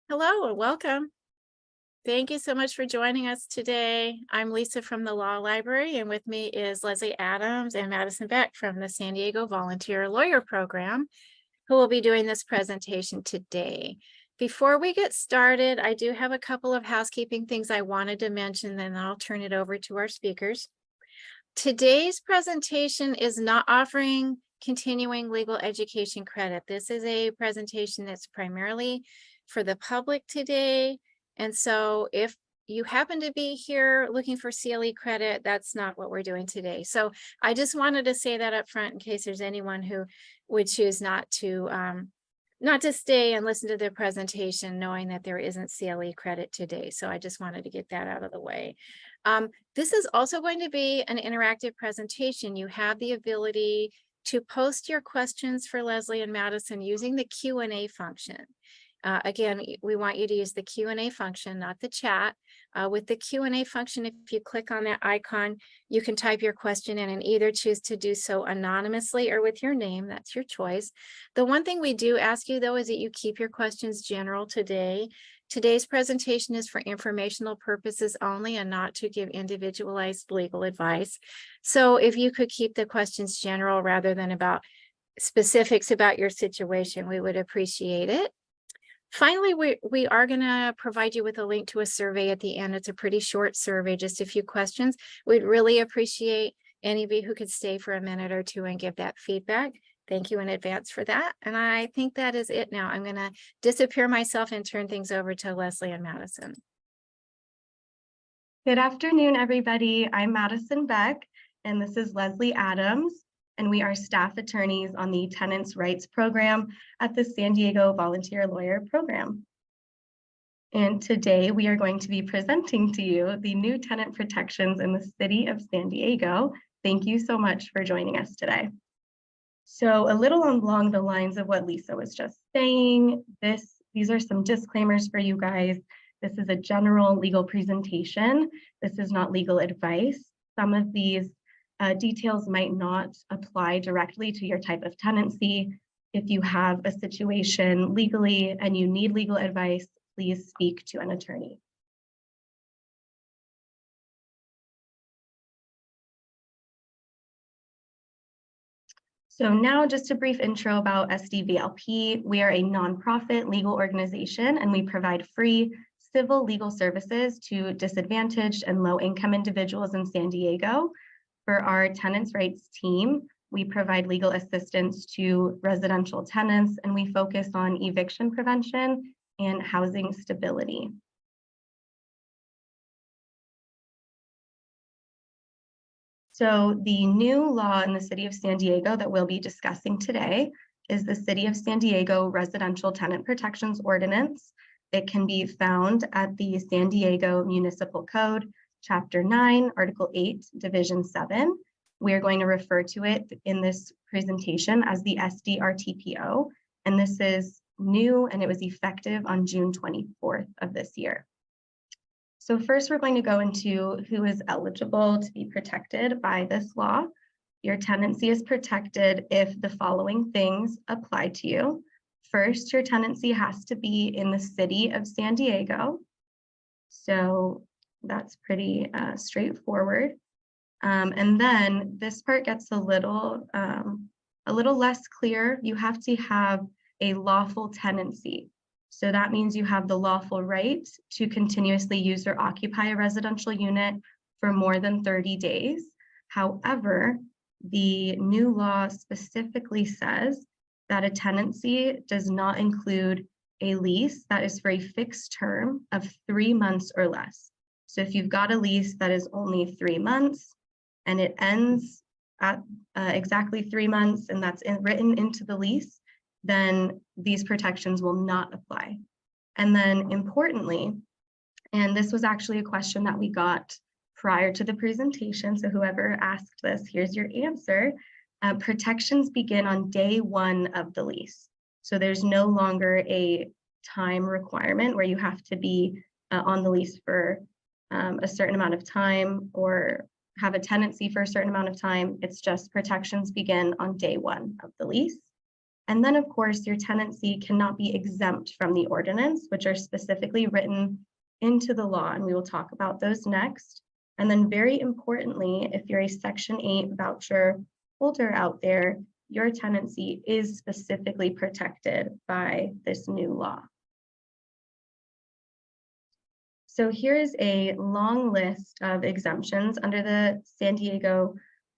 Hello and welcome. Thank you so much for joining us today. I'm Lisa from the Law Library, and with me is Leslie Adams and Madison Beck from the San Diego Volunteer Lawyer Program, who will be doing this presentation today. Before we get started, I do have a couple of housekeeping things I wanted to mention, then I'll turn it over to our speakers. Today's presentation is not offering continuing legal education credit. This is a presentation that's primarily for the public today. And so if you happen to be here looking for CLE credit, that's not what we're doing today. So I just wanted to say that up front in case there's anyone who would choose not to stay and listen to the presentation knowing that there isn't CLE credit today. So I just wanted to get that out of the way. This is also going to be an interactive presentation. You have the ability to post your questions for Leslie and Madison using the Q&A function. Again, we want you to use the Q&A function, not the chat. With the Q&A function, if you click on that icon, you can type your question in and either choose to do so anonymously or with your name. That's your choice. The one thing we do ask you, though, is that you keep your questions general today. Today's presentation is for informational purposes only and not to give individualized legal advice. So if you could keep the questions general rather than about specifics about your situation, we would appreciate it. Finally, we are going to provide you with a link to a survey at the end. It's a pretty short survey, just a few questions. We'd really appreciate any of you who could stay for a minute or two and give that feedback. Thank you in advance for that. And I think that is it now. I'm going to disappear myself and turn things over to Leslie and Madison. Good afternoon, everybody. I'm Madison Beck, and this is Leslie Adams, and we are staff attorneys on the Tenants' Rights Program at the San Diego Volunteer Lawyer Program. And today we are going to be presenting to you the new tenant protections in the city of San Diego. Thank you so much for joining us today. So a little along the lines of what Lisa was just saying, these are some disclaimers for you guys. This is a general legal presentation. This is not legal advice. Some of these details might not apply directly to your type of tenancy. If you have a situation legally and you need legal advice, please speak to an attorney. So now just a brief intro about SDVLP. We are a nonprofit legal organization and we provide free civil legal services to disadvantaged and low-income individuals in San Diego. For our tenants' rights team, we provide legal assistance to residential tenants, and we focus on eviction prevention and housing stability. So the new law in the city of San Diego that we'll be discussing today is the City of San Diego Residential Tenant Protections Ordinance. It can be found at the San Diego Municipal Code, Chapter 9, Article 8, Division 7. We are going to refer to it in this presentation as the SDRTPO, and this is new and it was effective on June 24th of this year. So first we're going to go into who is eligible to be protected by this law. Your tenancy is protected if the following things apply to you. First, your tenancy has to be in the city of San Diego. So that's pretty straightforward. And then this part gets a little less clear. You have to have a lawful tenancy. So that means you have the lawful right to continuously use or occupy a residential unit for more than 30 days. However, the new law specifically says that a tenancy does not include a lease that is for a fixed term of 3 months or less. So if you've got a lease that is only 3 months and it ends at exactly 3 months and that's written into the lease, then these protections will not apply. And then importantly, and this was actually a question that we got prior to the presentation, so whoever asked this, here's your answer. Protections begin on day 1 of the lease. So there's no longer a time requirement where you have to be on the lease for a certain amount of time or have a tenancy for a certain amount of time. It's just protections begin on day 1 of the lease. And then, of course, your tenancy cannot be exempt from the ordinance, which are specifically written into the law, and we will talk about those next. And then very importantly, if you're a Section 8 voucher holder out there, your tenancy is specifically protected by this new law. So here is a long list of exemptions under the San Diego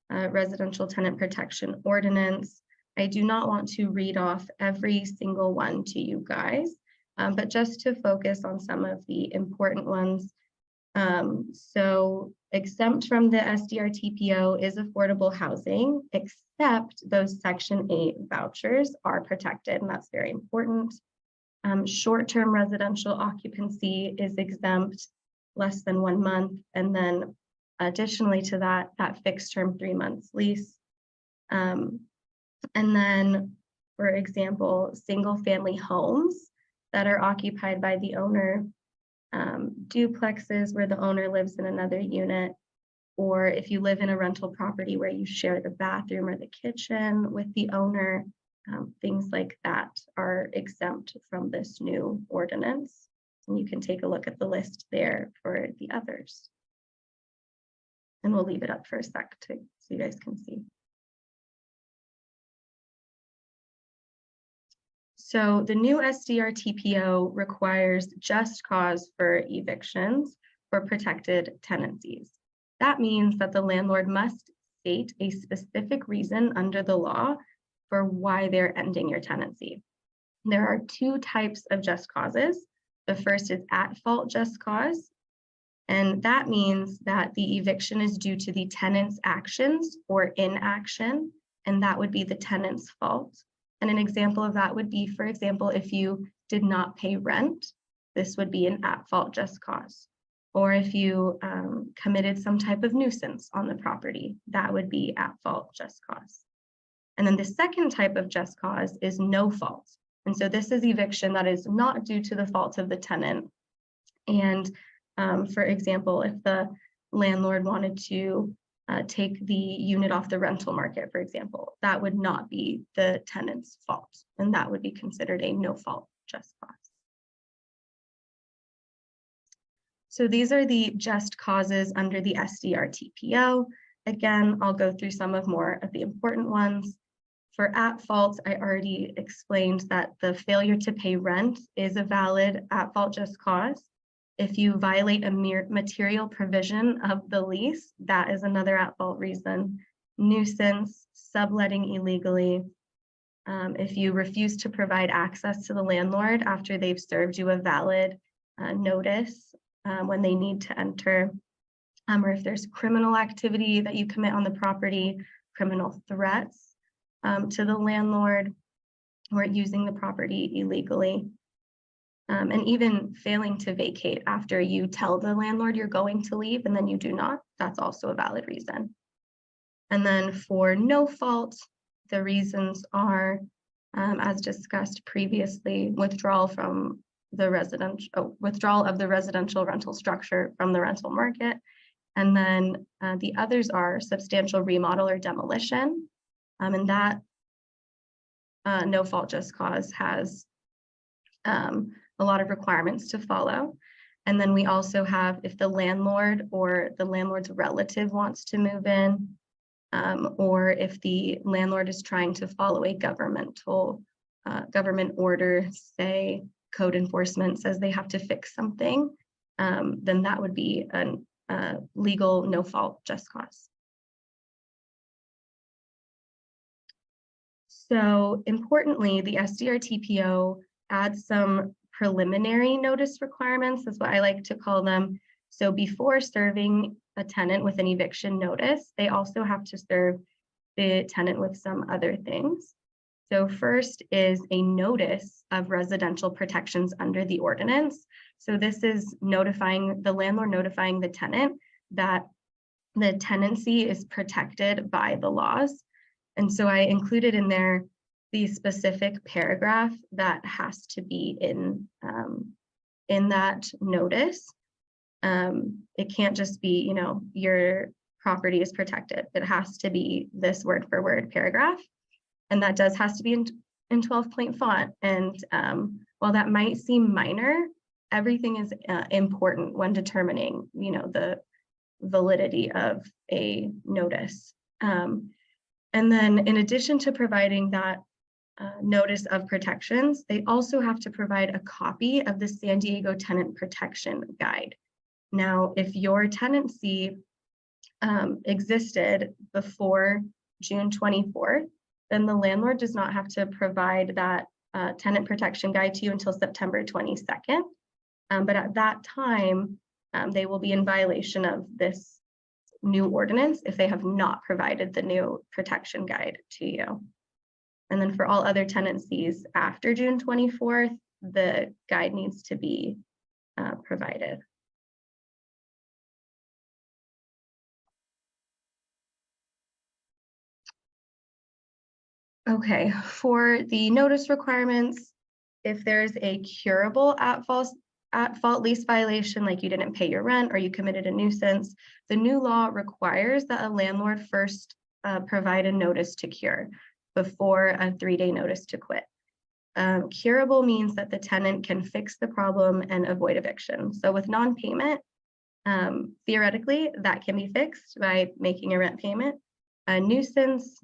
Residential Tenant Protection Ordinance. I do not want to read off every single one to you guys, but just to focus on some of the important ones. So exempt from the SDR-TPO is affordable housing, except those Section 8 vouchers are protected, and that's very important. Short-term residential occupancy is exempt, less than 1 month, and then additionally to that, that fixed term 3 months lease. And then, for example, single family homes that are occupied by the owner, duplexes where the owner lives in another unit, or if you live in a rental property where you share the bathroom or the kitchen with the owner, things like that are exempt from this new ordinance. And you can take a look at the list there for the others. And we'll leave it up for a sec so you guys can see. So the new SDR-TPO requires just cause for evictions for protected tenancies. That means that the landlord must state a specific reason under the law for why they're ending your tenancy. There are 2 types of just causes. The first is at-fault just cause, and that means that the eviction is due to the tenant's actions or inaction, and that would be the tenant's fault. And an example of that would be, for example, if you did not pay rent, this would be an at-fault just cause. Or if you committed some type of nuisance on the property, that would be at-fault just cause. And then the second type of just cause is no fault. And so this is eviction that is not due to the fault of the tenant. And for example, if the landlord wanted to take the unit off the rental market, for example, that would not be the tenant's fault, and that would be considered a no fault just cause. So these are the just causes under the SDR-TPO. Again, I'll go through some more of the important ones. For at fault, I already explained that the failure to pay rent is a valid at fault just cause. If you violate a material provision of the lease, that is another at-fault reason. Nuisance, subletting illegally. If you refuse to provide access to the landlord after they've served you a valid notice when they need to enter, or if there's criminal activity that you commit on the property, criminal threats to the landlord, or using the property illegally. And even failing to vacate after you tell the landlord you're going to leave and then you do not, that's also a valid reason. And then for no fault, the reasons are, as discussed previously, withdrawal of the residential rental structure from the rental market. And then the others are substantial remodel or demolition. And that no fault just cause has a lot of requirements to follow. And then we also have if the landlord or the landlord's relative wants to move in, or if the landlord is trying to follow a government order, say code enforcement says they have to fix something, then that would be a legal no fault just cause. So importantly, the SDR-TPO adds some preliminary notice requirements, is what I like to call them. So before serving a tenant with an eviction notice, they also have to serve the tenant with some other things. So first is a notice of residential protections under the ordinance. So this is notifying the landlord, notifying the tenant that the tenancy is protected by the laws. And so I included in there the specific paragraph that has to be in that notice. It can't just be, your property is protected. It has to be this word for word paragraph. And that has to be in 12-point font. And while that might seem minor, everything is important when determining, the validity of a notice. And then in addition to providing that notice of protections, they also have to provide a copy of the San Diego Tenant Protection Guide. Now, if your tenancy existed before June 24th, then the landlord does not have to provide that tenant protection guide to you until September 22nd. But at that time, they will be in violation of this new ordinance if they have not provided the new protection guide to you. And then for all other tenancies after June 24th, the guide needs to be provided. Okay, for the notice requirements, if there's a curable at-fault lease violation, like you didn't pay your rent or you committed a nuisance, the new law requires that a landlord first provide a notice to cure before a 3-day notice to quit. Curable means that the tenant can fix the problem and avoid eviction. So with non-payment, theoretically, that can be fixed by making a rent payment. A nuisance,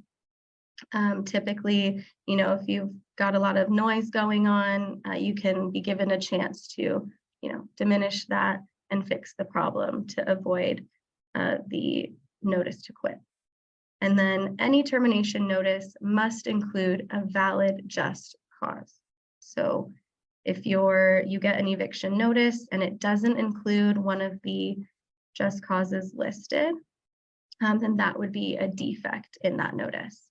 typically, if you've got a lot of noise going on, you can be given a chance to, diminish that and fix the problem to avoid the notice to quit. And then any termination notice must include a valid just cause. So if you get an eviction notice and it doesn't include one of the just causes listed, then that would be a defect in that notice.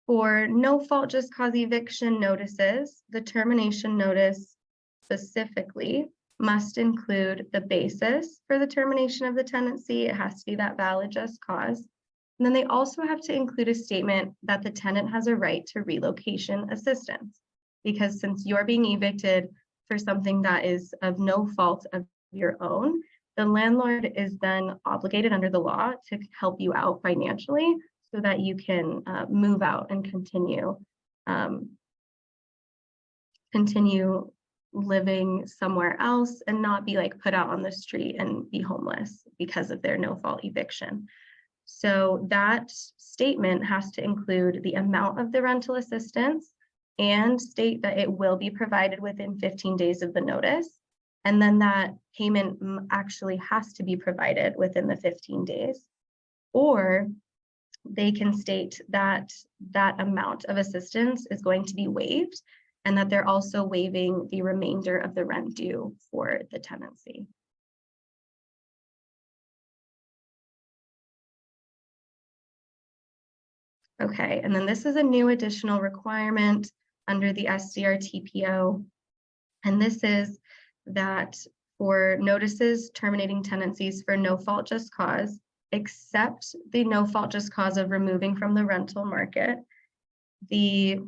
For no fault just cause eviction notices, the termination notice specifically must include the basis for the termination of the tenancy. It has to be that valid just cause. And then they also have to include a statement that the tenant has a right to relocation assistance, because since you're being evicted for something that is of no fault of your own, the landlord is then obligated under the law to help you out financially so that you can move out and continue living somewhere else and not be put out on the street and be homeless because of their no fault eviction. So that statement has to include the amount of the rental assistance and state that it will be provided within 15 days of the notice. And then that payment actually has to be provided within the 15 days. Or they can state that that amount of assistance is going to be waived and that they're also waiving the remainder of the rent due for the tenancy. Okay, and then this is a new additional requirement under the SDR TPO. And this is that for notices terminating tenancies for no fault just cause, except the no fault just cause of removing from the rental market, the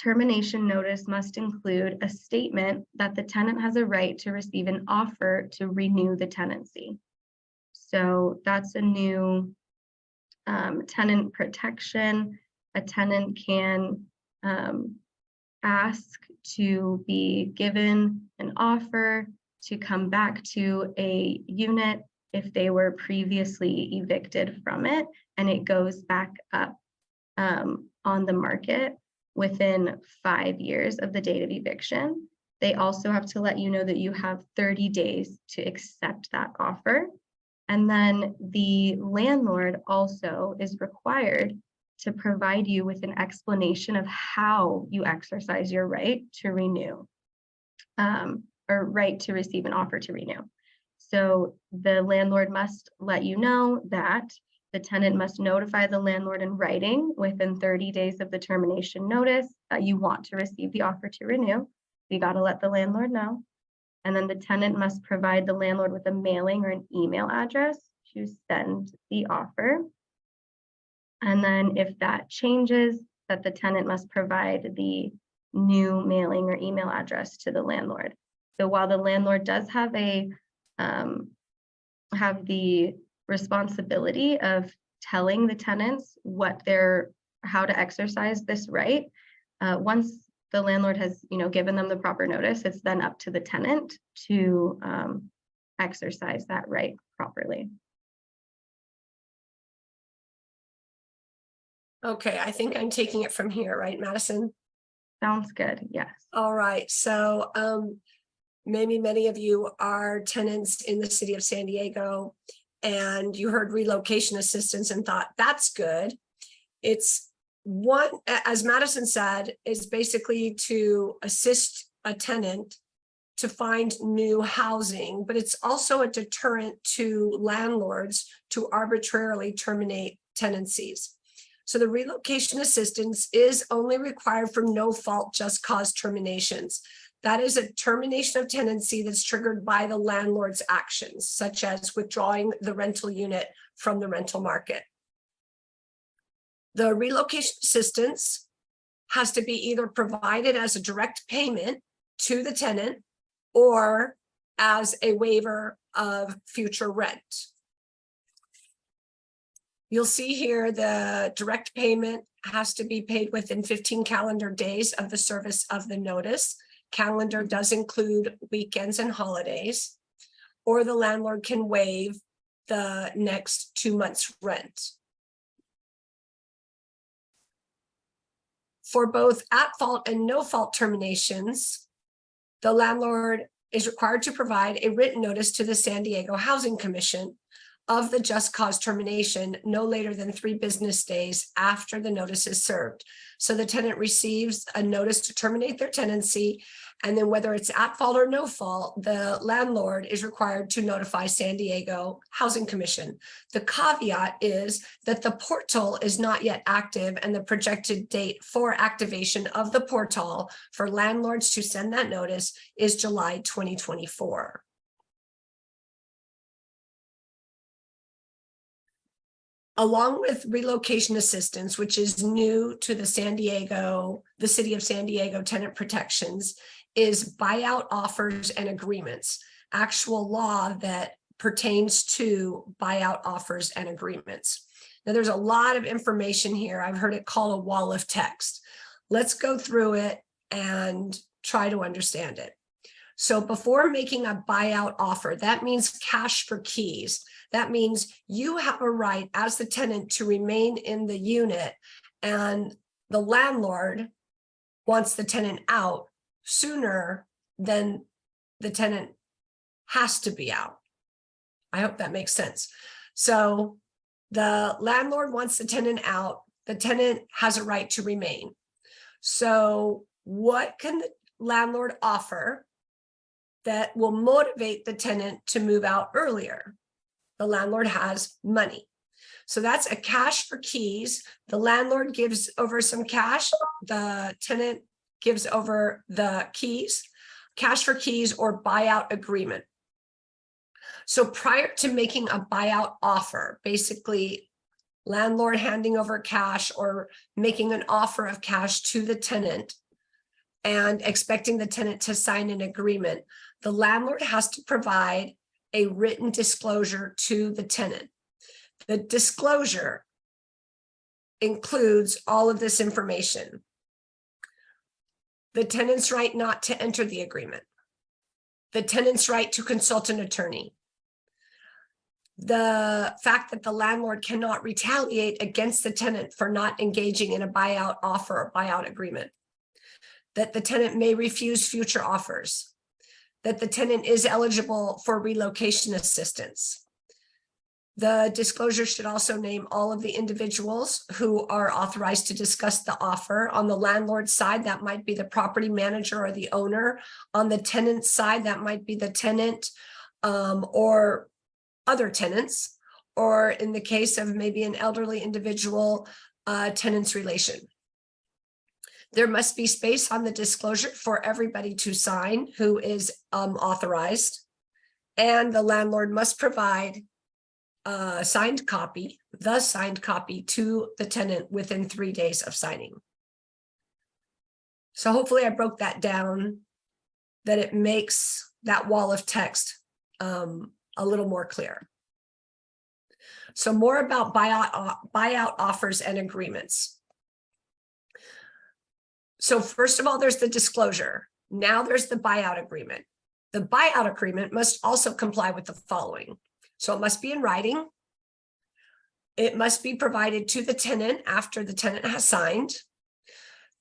termination notice must include a statement that the tenant has a right to receive an offer to renew the tenancy. So that's a new tenant protection. A tenant can ask to be given an offer to come back to a unit if they were previously evicted from it, and it goes back up on the market within 5 years of the date of eviction. They also have to let you know that you have 30 days to accept that offer. And then the landlord also is required to provide you with an explanation of how you exercise your right to renew, or right to receive an offer to renew. So the landlord must let you know that the tenant must notify the landlord in writing within 30 days of the termination notice that you want to receive the offer to renew. You got to let the landlord know. And then the tenant must provide the landlord with a mailing or an email address to send the offer. And then if that changes, that the tenant must provide the new mailing or email address to the landlord. So while the landlord does have the responsibility of telling the tenants how to exercise this right. Once the landlord has, given them the proper notice, it's then up to the tenant to exercise that right properly. Okay, I think I'm taking it from here, right, Madison? Sounds good, yes. All right, so maybe many of you are tenants in the city of San Diego, and you heard relocation assistance and thought, that's good. It's one, as Madison said, is basically to assist a tenant to find new housing, but it's also a deterrent to landlords to arbitrarily terminate tenancies. So the relocation assistance is only required for no fault just cause terminations. That is a termination of tenancy that's triggered by the landlord's actions, such as withdrawing the rental unit from the rental market. The relocation assistance has to be either provided as a direct payment to the tenant or as a waiver of future rent. You'll see here the direct payment has to be paid within 15 calendar days of the service of the notice. Calendar does include weekends and holidays, or the landlord can waive the next 2 months' rent. For both at-fault and no-fault terminations, the landlord is required to provide a written notice to the San Diego Housing Commission of the just cause termination no later than 3 business days after the notice is served. So the tenant receives a notice to terminate their tenancy, and then whether it's at fault or no fault, the landlord is required to notify San Diego Housing Commission. The caveat is that the portal is not yet active, and the projected date for activation of the portal for landlords to send that notice is July 2024. Along with relocation assistance, which is new to the city of San Diego tenant protections, is buyout offers and agreements, actual law that pertains to buyout offers and agreements. Now, there's a lot of information here. I've heard it called a wall of text. Let's go through it and try to understand it. So before making a buyout offer, that means cash for keys. That means you have a right as the tenant to remain in the unit, and the landlord wants the tenant out sooner than the tenant has to be out. I hope that makes sense. So the landlord wants the tenant out. The tenant has a right to remain. So what can the landlord offer that will motivate the tenant to move out earlier? The landlord has money. So that's a cash for keys. The landlord gives over some cash. The tenant gives over the keys, cash for keys or buyout agreement. So prior to making a buyout offer, basically landlord handing over cash or making an offer of cash to the tenant and expecting the tenant to sign an agreement, the landlord has to provide a written disclosure to the tenant. The disclosure includes all of this information: the tenant's right not to enter the agreement, the tenant's right to consult an attorney, the fact that the landlord cannot retaliate against the tenant for not engaging in a buyout offer or buyout agreement, that the tenant may refuse future offers, that the tenant is eligible for relocation assistance. The disclosure should also name all of the individuals who are authorized to discuss the offer. On the landlord's side, that might be the property manager or the owner. On the tenant's side, that might be the tenant or other tenants, or in the case of maybe an elderly individual, tenant's relation. There must be space on the disclosure for everybody to sign who is authorized, and the landlord must provide the signed copy to the tenant within 3 days of signing. So hopefully I broke that down, that it makes that wall of text a little more clear. So more about buyout offers and agreements. So first of all, there's the disclosure. Now there's the buyout agreement. The buyout agreement must also comply with the following. So it must be in writing. It must be provided to the tenant after the tenant has signed.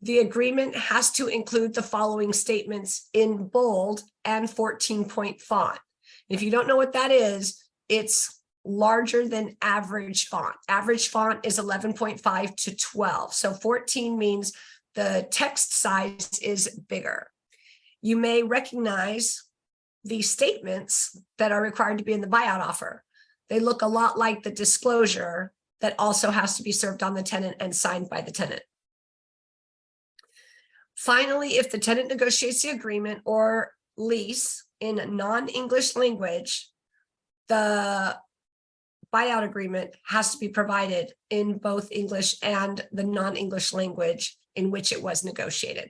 The agreement has to include the following statements in bold and 14-point font. If you don't know what that is, it's larger than average font. Average font is 11.5 to 12. So 14 means the text size is bigger. You may recognize the statements that are required to be in the buyout offer. They look a lot like the disclosure that also has to be served on the tenant and signed by the tenant. Finally, if the tenant negotiates the agreement or lease in non-English language, the buyout agreement has to be provided in both English and the non-English language in which it was negotiated.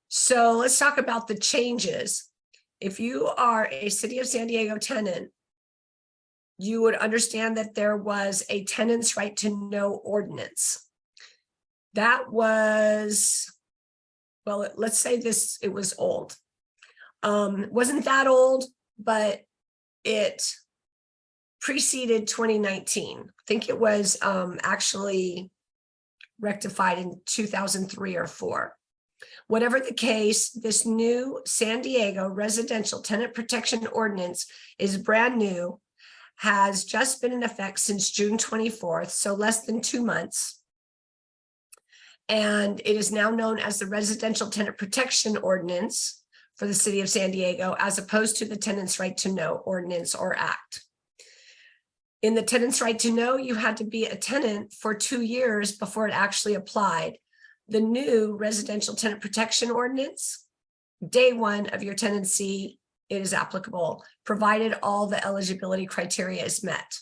So let's talk about the changes. If you are a City of San Diego tenant, you would understand that there was a tenant's right to know ordinance. That was, well, let's say it was old. Wasn't that old, but it preceded 2019. I think it was actually rectified in 2003 or 4. Whatever the case, this new San Diego Residential Tenant Protection Ordinance is brand new, has just been in effect since June 24th, so less than 2 months. And it is now known as the Residential Tenant Protection Ordinance for the City of San Diego, as opposed to the Tenants' Right to Know Ordinance or Act. In the Tenants' Right to Know, you had to be a tenant for 2 years before it actually applied. The new Residential Tenant Protection Ordinance, day 1 of your tenancy, it is applicable, provided all the eligibility criteria is met.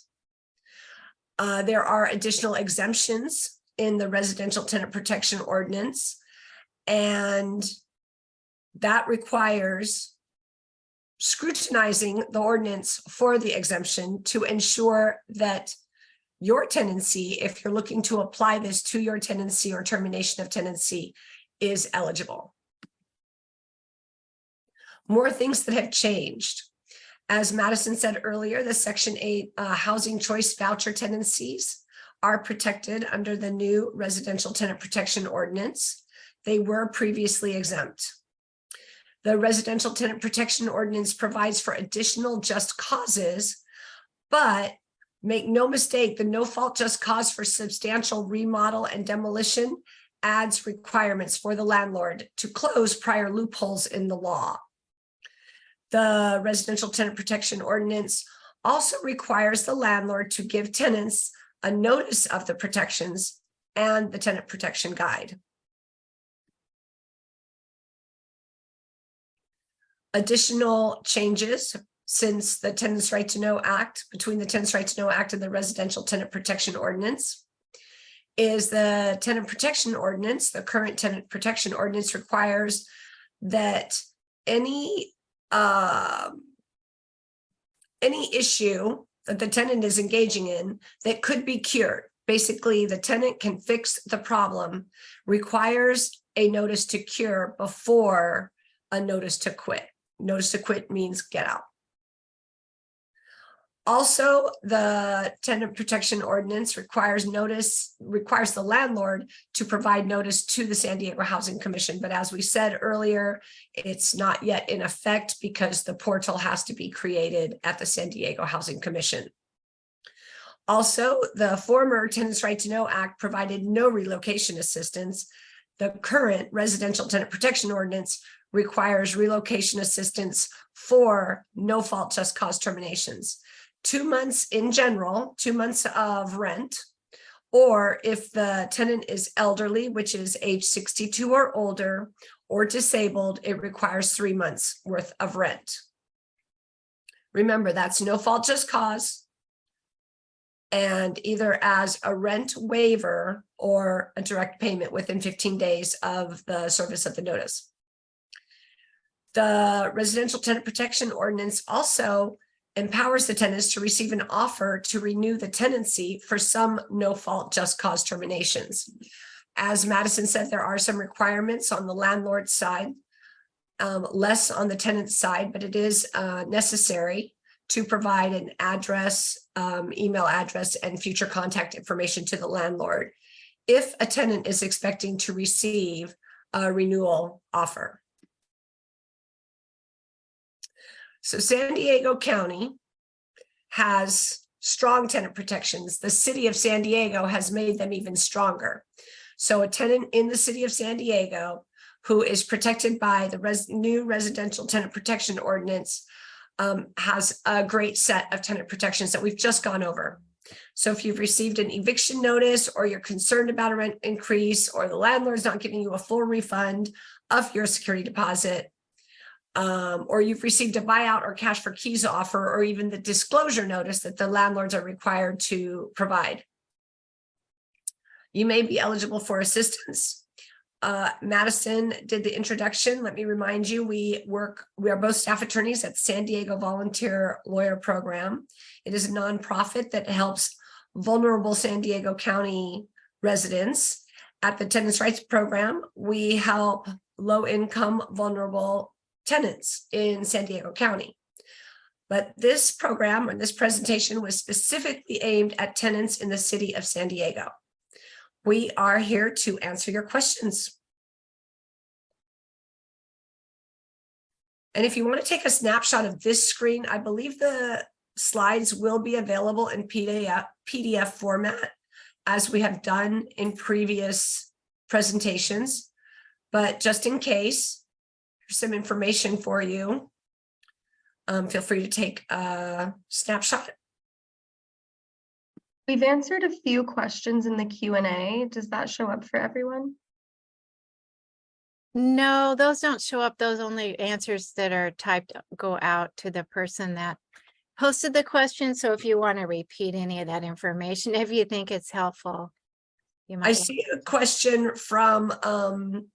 There are additional exemptions in the Residential Tenant Protection Ordinance, and that requires scrutinizing the ordinance for the exemption to ensure that your tenancy, if you're looking to apply this to your tenancy or termination of tenancy, is eligible. More things that have changed. As Madison said earlier, the Section 8 housing choice voucher tenancies are protected under the new Residential Tenant Protection Ordinance. They were previously exempt. The Residential Tenant Protection Ordinance provides for additional just causes, but make no mistake, the no fault just cause for substantial remodel and demolition adds requirements for the landlord to close prior loopholes in the law. The Residential Tenant Protection Ordinance also requires the landlord to give tenants a notice of the protections and the tenant protection guide. Additional changes since the Tenants' Right to Know Act, between the Tenants' Right to Know Act and the Residential Tenant Protection Ordinance, is the Tenant Protection Ordinance. The current Tenant Protection Ordinance requires that any issue that the tenant is engaging in that could be cured, basically the tenant can fix the problem, requires a notice to cure before a notice to quit. Notice to quit means get out. Also, the Tenant Protection Ordinance requires the landlord to provide notice to the San Diego Housing Commission. But as we said earlier, it's not yet in effect because the portal has to be created at the San Diego Housing Commission. Also, the former Tenants' Right to Know Act provided no relocation assistance. The current Residential Tenant Protection Ordinance requires relocation assistance for no fault just cause terminations. 2 months in general, 2 months of rent, or if the tenant is elderly, which is age 62 or older, or disabled, it requires 3 months worth of rent. Remember, that's no fault just cause, and either as a rent waiver or a direct payment within 15 days of the service of the notice. The Residential Tenant Protection Ordinance also empowers the tenants to receive an offer to renew the tenancy for some no-fault just cause terminations. As Madison said, there are some requirements on the landlord side, less on the tenant side, but it is necessary to provide an address, email address, and future contact information to the landlord if a tenant is expecting to receive a renewal offer. So San Diego County has strong tenant protections. The city of San Diego has made them even stronger. So a tenant in the city of San Diego who is protected by the new Residential Tenant Protection Ordinance has a great set of tenant protections that we've just gone over. So if you've received an eviction notice, or you're concerned about a rent increase, or the landlord's not giving you a full refund of your security deposit, or you've received a buyout or cash for keys offer, or even the disclosure notice that the landlords are required to provide, you may be eligible for assistance. Madison did the introduction. Let me remind you, we are both staff attorneys at San Diego Volunteer Lawyer Program. It is a nonprofit that helps vulnerable San Diego County residents. At the Tenants' Rights Program, we help low-income vulnerable tenants in San Diego County. But this program, or this presentation, was specifically aimed at tenants in the city of San Diego. We are here to answer your questions. And if you want to take a snapshot of this screen, I believe the slides will be available in PDF format, as we have done in previous presentations. But just in case, here's some information for you. Feel free to take a snapshot. We've answered a few questions in the Q&A. Does that show up for everyone? No, those don't show up. Those only answers that are typed go out to the person that posted the question. So if you want to repeat any of that information, if you think it's helpful, you might. I see a question from an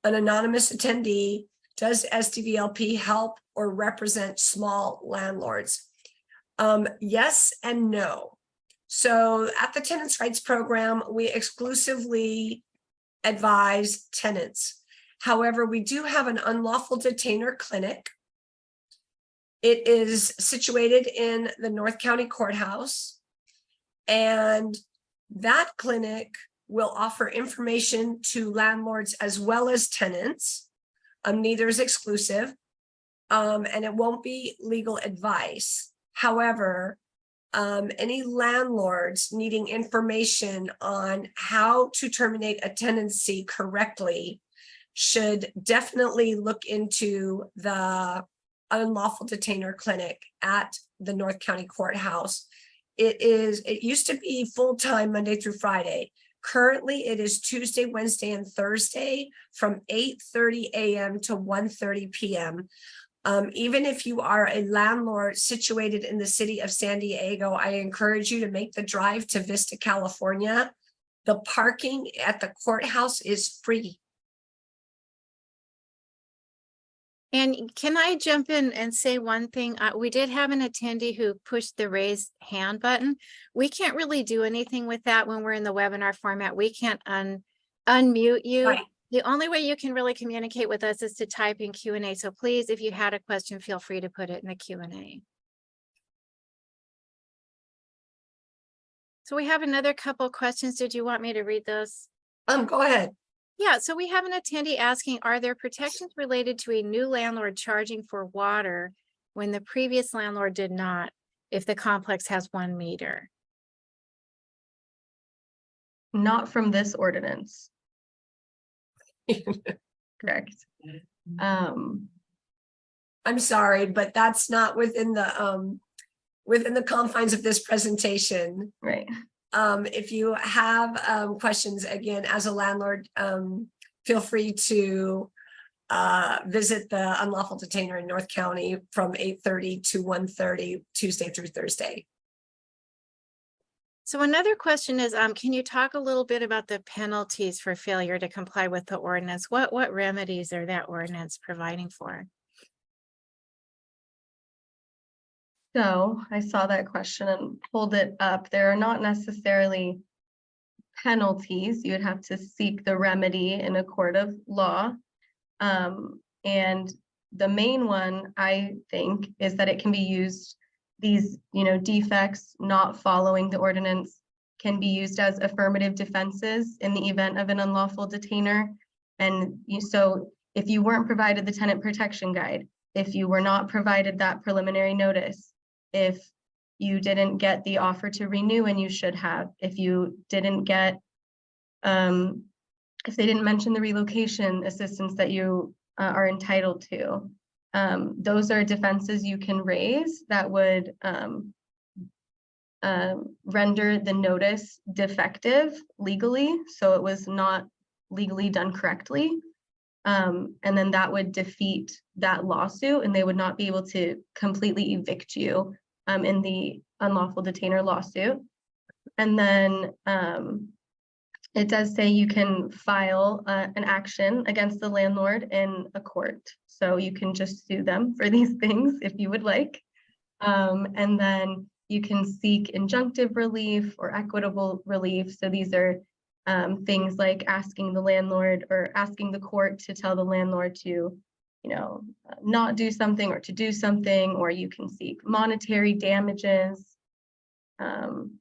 anonymous attendee. Does SDVLP help or represent small landlords? Yes and no. So at the Tenants' Rights Program, we exclusively advise tenants. However, we do have an unlawful detainer clinic. It is situated in the North County Courthouse, and that clinic will offer information to landlords as well as tenants. Neither is exclusive, and it won't be legal advice. However, any landlords needing information on how to terminate a tenancy correctly should definitely look into the unlawful detainer clinic at the North County Courthouse. It used to be full-time Monday through Friday. Currently, it is Tuesday, Wednesday, and Thursday from 8:30 a.m. to 1:30 p.m. Even if you are a landlord situated in the city of San Diego, I encourage you to make the drive to Vista, California. The parking at the courthouse is free. And can I jump in and say one thing? We did have an attendee who pushed the raise hand button. We can't really do anything with that when we're in the webinar format. We can't unmute you. Right. The only way you can really communicate with us is to type in Q&A. So please, if you had a question, feel free to put it in the Q&A. So we have another couple questions. Did you want me to read those? Go ahead. Yeah, so we have an attendee asking, are there protections related to a new landlord charging for water when the previous landlord did not, if the complex has 1 meter? Not from this ordinance. Correct. I'm sorry, but that's not within the confines of this presentation. Right. If you have questions, again, as a landlord, feel free to visit the unlawful detainer in North County from 8:30 to 1:30, Tuesday through Thursday. So another question is, can you talk a little bit about the penalties for failure to comply with the ordinance? What remedies are that ordinance providing for? So I saw that question and pulled it up. There are not necessarily penalties. You would have to seek the remedy in a court of law. And the main one, I think, is that it can be used, these, defects not following the ordinance can be used as affirmative defenses in the event of an unlawful detainer. And so if you weren't provided the tenant protection guide, if you were not provided that preliminary notice, if you didn't get the offer to renew and you should have, if you didn't get, if they didn't mention the relocation assistance that you are entitled to, those are defenses you can raise that would render the notice defective legally, so it was not legally done correctly. And then that would defeat that lawsuit, and they would not be able to completely evict you in the unlawful detainer lawsuit. And then it does say you can file an action against the landlord in a court. So you can just sue them for these things if you would like. And then you can seek injunctive relief or equitable relief. So these are things like asking the landlord or asking the court to tell the landlord to, not do something or to do something, or you can seek monetary damages. And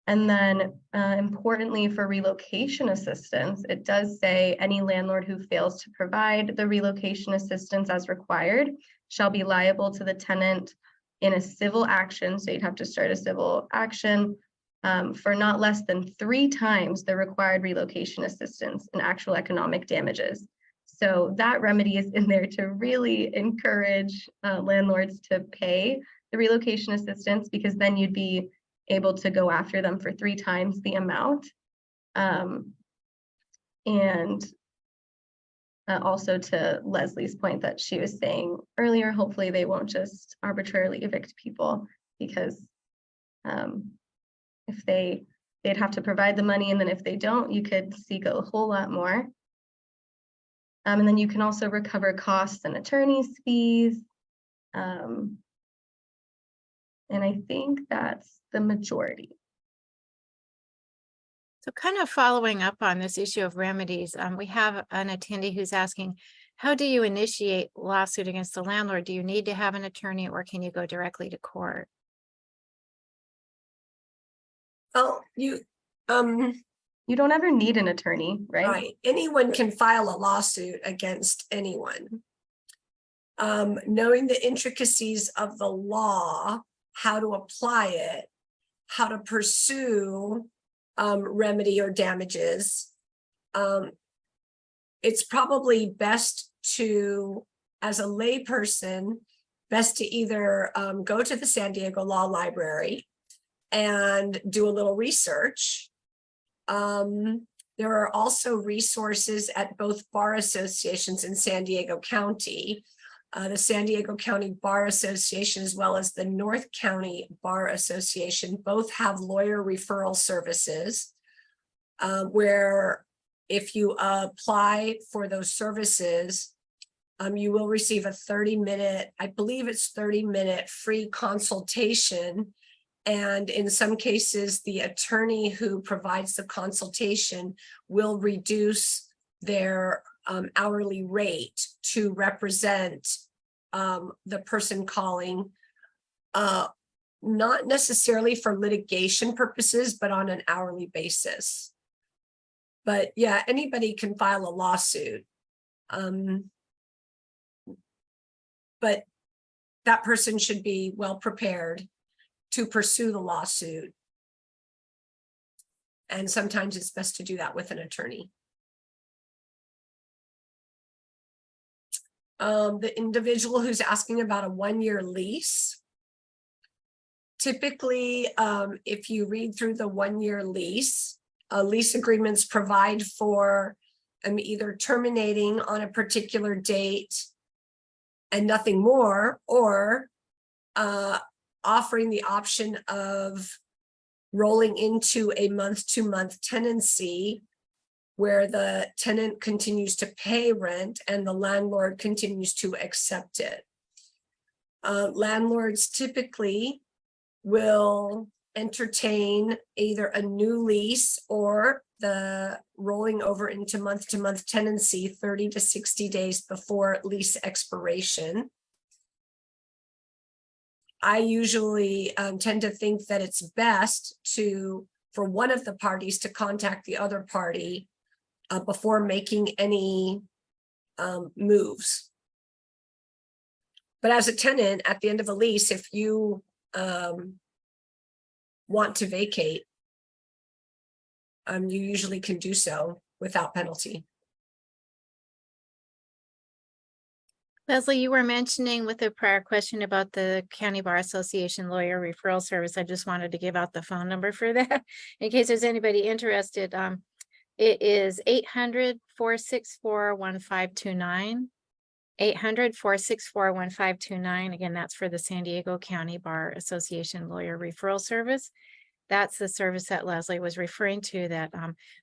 then importantly for relocation assistance, it does say any landlord who fails to provide the relocation assistance as required shall be liable to the tenant in a civil action. So you'd have to start a civil action for not less than 3 times the required relocation assistance and actual economic damages. So that remedy is in there to really encourage landlords to pay the relocation assistance, because then you'd be able to go after them for 3 times the amount. And also to Leslie's point that she was saying earlier, hopefully they won't just arbitrarily evict people, because if they'd have to provide the money, and then if they don't, you could seek a whole lot more. And then you can also recover costs and attorney's fees. And I think that's the majority. So kind of following up on this issue of remedies, we have an attendee who's asking, how do you initiate lawsuit against the landlord? Do you need to have an attorney, or can you go directly to court? Well, you don't ever need an attorney, right? right. Anyone can file a lawsuit against anyone. Knowing the intricacies of the law, how to apply it, how to pursue remedy or damages, it's probably best to, as a layperson, best to either go to the San Diego Law Library and do a little research. There are also resources at both bar associations in San Diego County. The San Diego County Bar Association, as well as the North County Bar Association, both have lawyer referral services, where if you apply for those services, you will receive a 30-minute, I believe it's 30-minute free consultation. And in some cases, the attorney who provides the consultation will reduce their hourly rate to represent the person calling, not necessarily for litigation purposes, but on an hourly basis. But yeah, anybody can file a lawsuit. But that person should be well prepared to pursue the lawsuit. And sometimes it's best to do that with an attorney. The individual who's asking about a 1-year lease. Typically, if you read through the 1-year lease agreements provide for either terminating on a particular date and nothing more, or offering the option of rolling into a month-to-month tenancy where the tenant continues to pay rent and the landlord continues to accept it. Landlords typically will entertain either a new lease or the rolling over into month-to-month tenancy 30 to 60 days before lease expiration. I usually tend to think that it's best for one of the parties to contact the other party before making any moves. But as a tenant, at the end of a lease, if you want to vacate, you usually can do so without penalty. Leslie, you were mentioning with the prior question about the County Bar Association Lawyer Referral Service. I just wanted to give out the phone number for that in case there's anybody interested. It is 800-464-1529. 800-464-1529. Again, that's for the San Diego County Bar Association Lawyer Referral Service. That's the service that Leslie was referring to that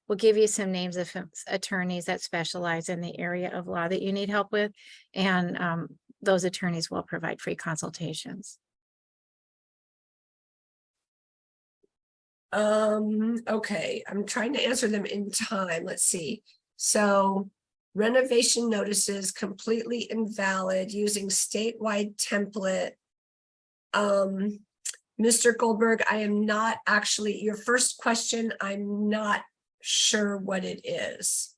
will give you some names of attorneys that specialize in the area of law that you need help with. And those attorneys will provide free consultations. Okay, I'm trying to answer them in time. Let's see. So renovation notices completely invalid using statewide template. Mr. Goldberg, I am not actually, your first question, I'm not sure what it is.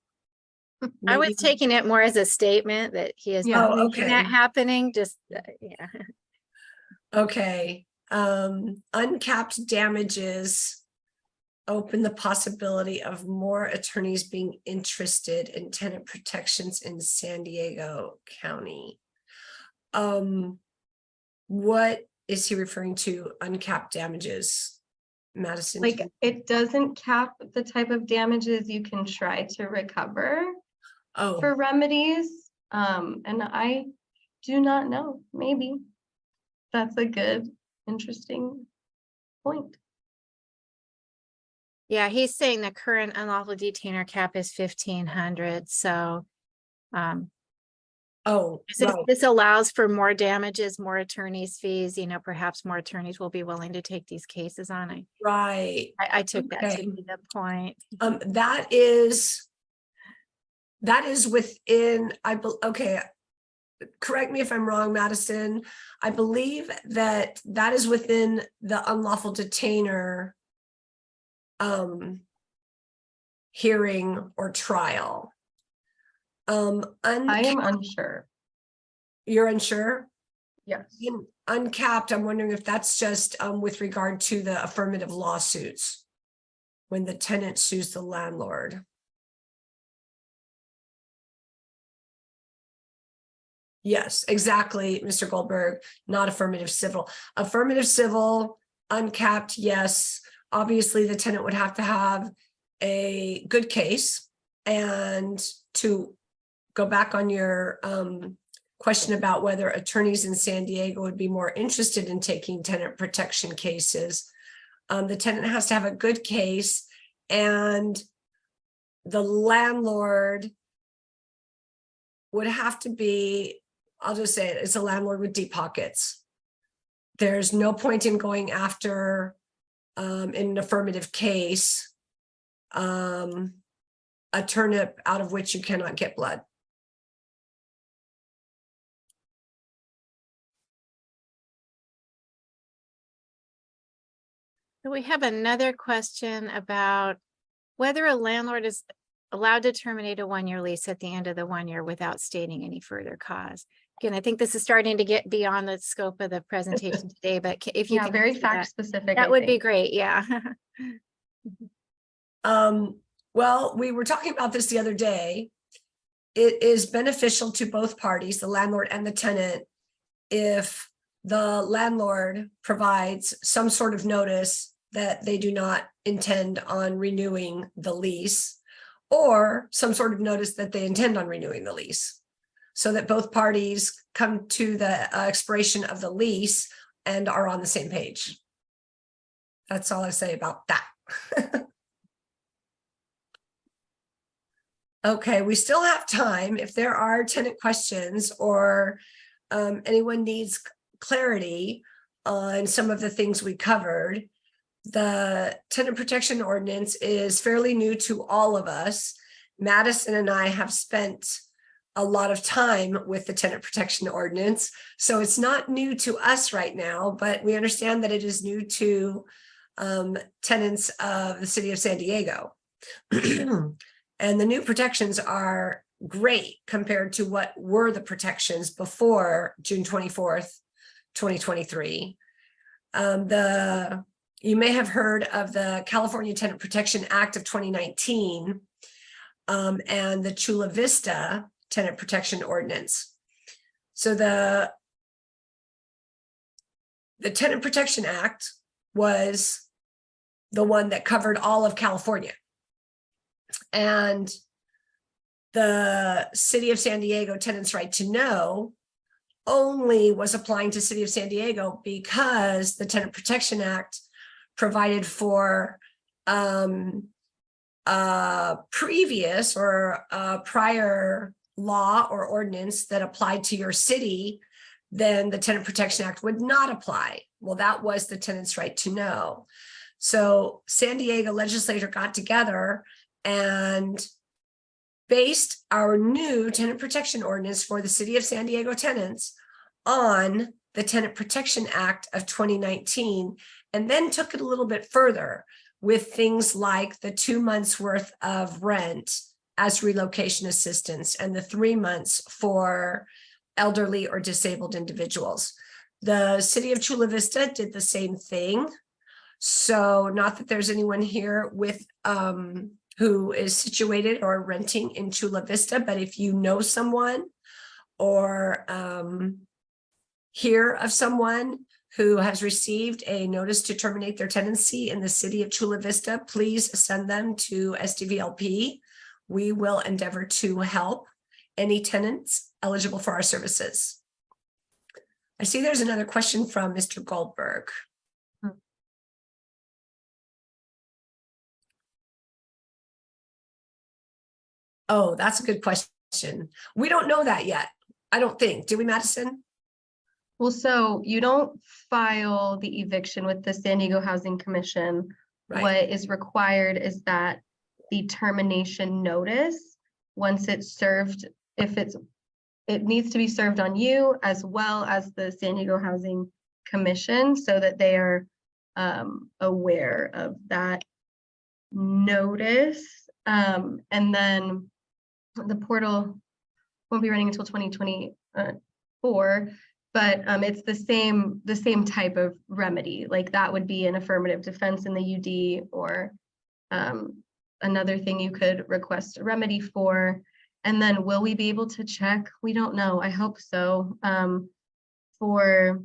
I was Maybe- taking it more as a statement that he is Yeah. probably okay. that happening. Just yeah. Okay, uncapped damages open the possibility of more attorneys being interested in tenant protections in San Diego County. What is he referring to? Uncapped damages, Madison? Like, it doesn't cap the type of damages you can try to recover Oh, for remedies. And I do not know, maybe. That's a good, interesting point. Yeah, he's saying the current unlawful detainer cap is 1,500. So oh, right. this allows for more damages, more attorneys' fees. You know, perhaps more attorneys will be willing to take these cases on. Right. I took that to Okay. be the point. That is within, okay, correct me if I'm wrong, Madison. I believe that is within the unlawful detainer hearing or trial. I am unsure. You're unsure? Yes. In uncapped, I'm wondering if that's just with regard to the affirmative lawsuits when the tenant sues the landlord. Yes, exactly, Mr. Goldberg, not affirmative civil. Affirmative civil, uncapped, yes. Obviously, the tenant would have to have a good case. And to go back on your question about whether attorneys in San Diego would be more interested in taking tenant protection cases, the tenant has to have a good case, and the landlord would have to be, I'll just say it's a landlord with deep pockets. There's no point in going after in an affirmative case a turnip out of which you cannot get blood. So we have another question about whether a landlord is allowed to terminate a one-year lease at the end of the 1 year without stating any further cause. Again, I think this is starting to get beyond the scope of the presentation today, but if you can very answer fact specific. that would be great. Yeah. Well, we were talking about this the other day. It is beneficial to both parties, the landlord and the tenant, if the landlord provides some sort of notice that they do not intend on renewing the lease, or some sort of notice that they intend on renewing the lease, so that both parties come to the expiration of the lease and are on the same page. That's all I say about that. Okay, we still have time. If there are tenant questions or anyone needs clarity on some of the things we covered, the tenant protection ordinance is fairly new to all of us. Madison and I have spent a lot of time with the tenant protection ordinance, so it's not new to us right now, but we understand that it is new to tenants of the city of San Diego. And the new protections are great compared to what were the protections before June 24th, 2023. You may have heard of the California Tenant Protection Act of 2019 and the Chula Vista Tenant Protection Ordinance. So the Tenant Protection Act was the one that covered all of California. And the City of San Diego Tenants' Right to Know only was applying to City of San Diego because the Tenant Protection Act provided for previous or prior law or ordinance that applied to your city, then the Tenant Protection Act would not apply. Well, that was the Tenants' Right to Know. So San Diego legislature got together and based our new tenant protection ordinance for the City of San Diego tenants on the Tenant Protection Act of 2019, and then took it a little bit further with things like the 2 months worth of rent as relocation assistance and the 3 months for elderly or disabled individuals. The City of Chula Vista did the same thing. So not that there's anyone here with who is situated or renting in Chula Vista, but if you know someone or hear of someone who has received a notice to terminate their tenancy in the city of Chula Vista, please send them to SDVLP. We will endeavor to help any tenants eligible for our services. I see there's another question from Mr. Goldberg. Oh, that's a good question. We don't know that yet. I don't think. Do we, Madison? Well, so you don't file the eviction with the San Diego Housing Commission. Right. What is required is that the termination notice, once it's served, it needs to be served on you as well as the San Diego Housing Commission so that they are aware of that notice. And then the portal won't be running until 2024, but it's the same type of remedy. Like that would be an affirmative defense in the UD or another thing you could request a remedy for. And then will we be able to check? We don't know. I hope so. For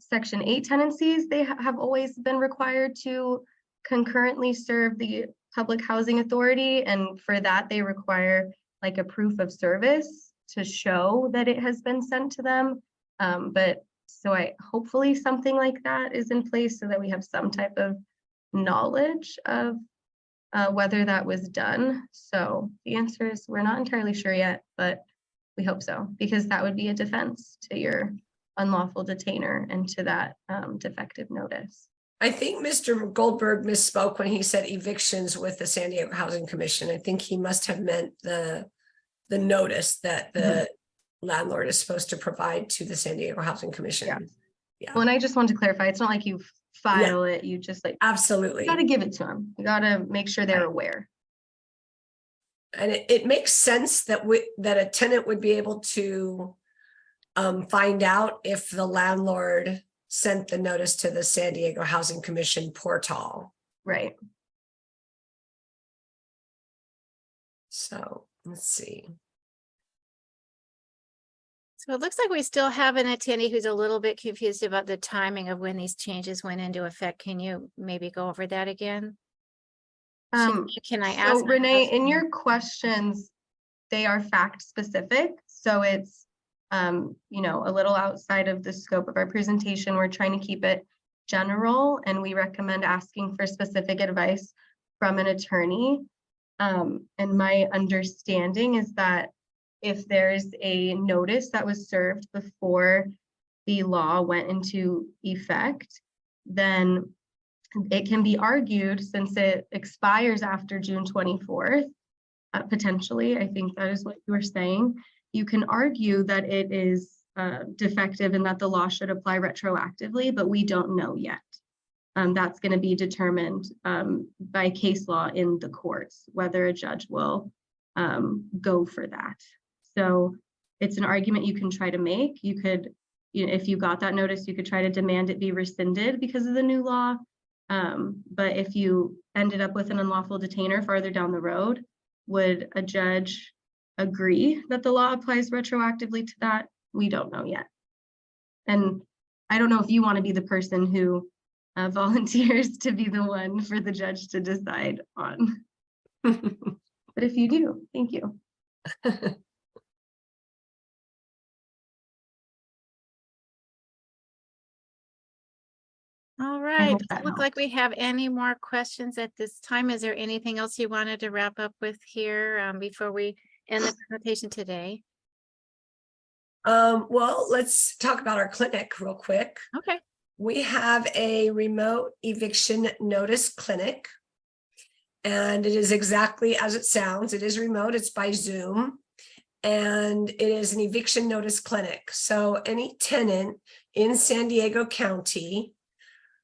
Section 8 tenancies, they have always been required to concurrently serve the Public Housing Authority, and for that they require like a proof of service to show that it has been sent to them. But so hopefully something like that is in place so that we have some type of knowledge of whether that was done. So the answer is we're not entirely sure yet, but we hope so, because that would be a defense to your unlawful detainer and to that defective notice. I think Mr. Goldberg misspoke when he said evictions with the San Diego Housing Commission. I think he must have meant the notice that the landlord is supposed to provide to the San Diego Housing Commission. Yeah. Well, and I just wanted to clarify, it's not like you file it, you just like absolutely got to give it to them. You got to make sure they're aware. And it makes sense that a tenant would be able to find out if the landlord sent the notice to the San Diego Housing Commission portal. Right. So let's see. So it looks like we still have an attendee who's a little bit confused about the timing of when these changes went into effect. Can you maybe go over that again? Can I ask? So Renee, in your questions, they are fact specific. So it's you know, a little outside of the scope of our presentation. We're trying to keep it general, and we recommend asking for specific advice from an attorney. And my understanding is that if there's a notice that was served before the law went into effect, then it can be argued, since it expires after June 24th, potentially, I think that is what you were saying, you can argue that it is defective and that the law should apply retroactively, but we don't know yet. That's going to be determined by case law in the courts, whether a judge will go for that. So it's an argument you can try to make. You could, if you got that notice, you could try to demand it be rescinded because of the new law. But if you ended up with an unlawful detainer farther down the road, would a judge agree that the law applies retroactively to that? We don't know yet. And I don't know if you want to be the person who volunteers to be the one for the judge to decide on. But if you do, thank you. All right, hope doesn't that look like helped. we have any more questions at this time. Is there anything else you wanted to wrap up with here before we end the presentation today? Well, let's talk about our clinic real quick. Okay. We have a remote eviction notice clinic. And it is exactly as it sounds. It is remote, it's by Zoom. And it is an eviction notice clinic. So any tenant in San Diego County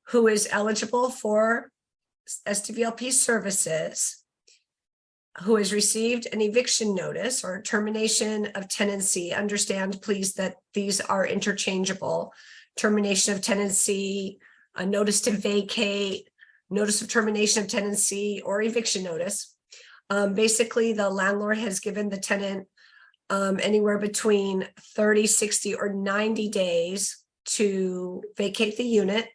who is eligible for SDVLP services, who has received an eviction notice or termination of tenancy, understand please that these are interchangeable. Termination of tenancy, a notice to vacate, notice of termination of tenancy, or eviction notice. Basically, the landlord has given the tenant anywhere between 30, 60, or 90 days to vacate the unit.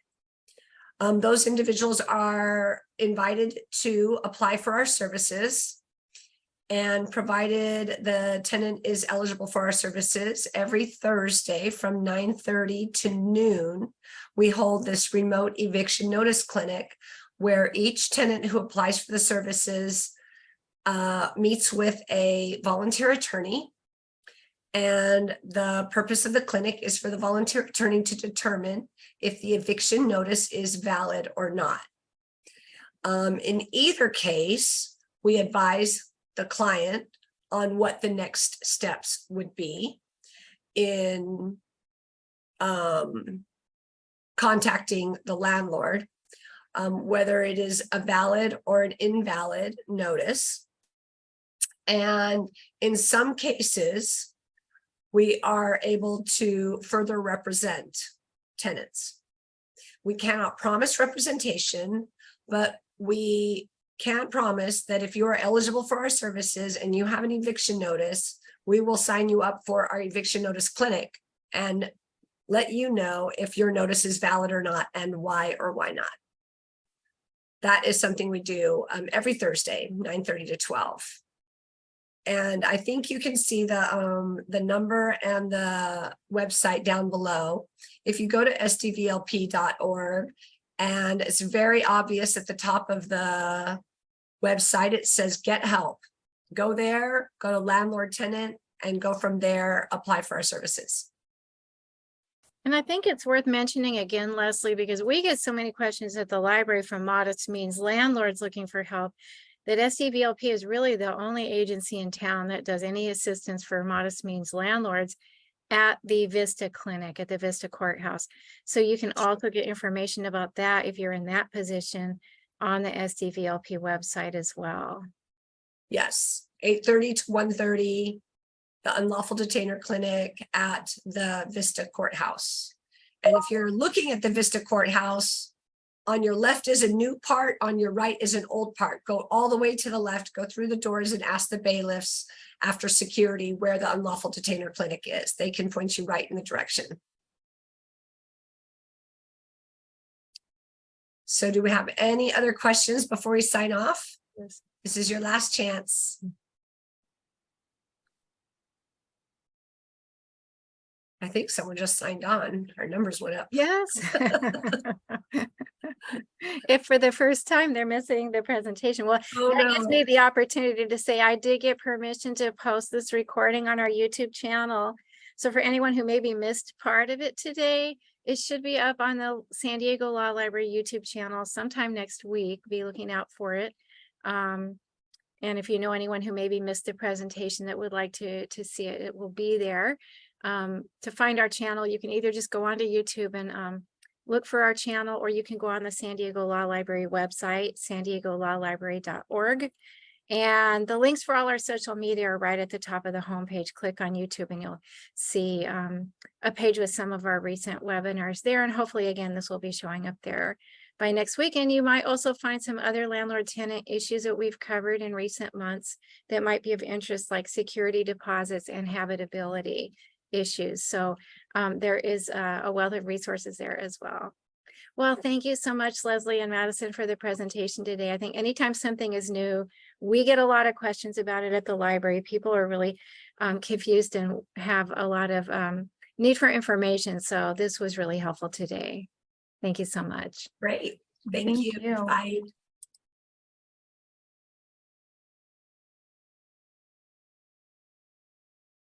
Those individuals are invited to apply for our services. And provided the tenant is eligible for our services, every Thursday from 9:30 to noon, we hold this remote eviction notice clinic where each tenant who applies for the services meets with a volunteer attorney. And the purpose of the clinic is for the volunteer attorney to determine if the eviction notice is valid or not. In either case, we advise the client on what the next steps would be in contacting the landlord, whether it is a valid or an invalid notice. And in some cases, we are able to further represent tenants. We cannot promise representation, but we can promise that if you are eligible for our services and you have an eviction notice, we will sign you up for our eviction notice clinic and let you know if your notice is valid or not and why or why not. That is something we do every Thursday, 9:30 to 12. And I think you can see the number and the website down below. If you go to sdvlp.org, and it's very obvious at the top of the website, it says get help. Go there, go to landlord tenant, and go from there, apply for our services. And I think it's worth mentioning again, Leslie, because we get so many questions at the library from modest means landlords looking for help, that SDVLP is really the only agency in town that does any assistance for modest means landlords at the Vista Clinic, at the Vista Courthouse. So you can also get information about that if you're in that position on the SDVLP website as well. Yes, 8:30 to 1:30, the unlawful detainer clinic at the Vista Courthouse. And if you're looking at the Vista Courthouse, on your left is a new part, on your right is an old part. Go all the way to the left, go through the doors and ask the bailiffs after security where the unlawful detainer clinic is. They can point you right in the direction. So do we have any other questions before we sign off? Yes. This is your last chance. I think someone just signed on. Our numbers went up. Yes. If for the first time they're missing the presentation, well, Oh, that gives no. me the opportunity to say I did get permission to post this recording on our YouTube channel. So for anyone who maybe missed part of it today, it should be up on the San Diego Law Library YouTube channel sometime next week. Be looking out for it. And if you know anyone who maybe missed the presentation that would like to see it, it will be there. To find our channel, you can either just go onto YouTube and look for our channel, or you can go on the San Diego Law Library website, sandiegolawlibrary.org. And the links for all our social media are right at the top of the homepage. Click on YouTube and you'll see a page with some of our recent webinars there. And hopefully, again, this will be showing up there by next week. And you might also find some other landlord-tenant issues that we've covered in recent months that might be of interest, like security deposits and habitability issues. So there is a wealth of resources there as well. Well, thank you so much, Leslie and Madison, for the presentation today. I think anytime something is new, we get a lot of questions about it at the library. People are really confused and have a lot of need for information. So this was really helpful today. Thank you so much. Great. Thank Thank you. you. Bye.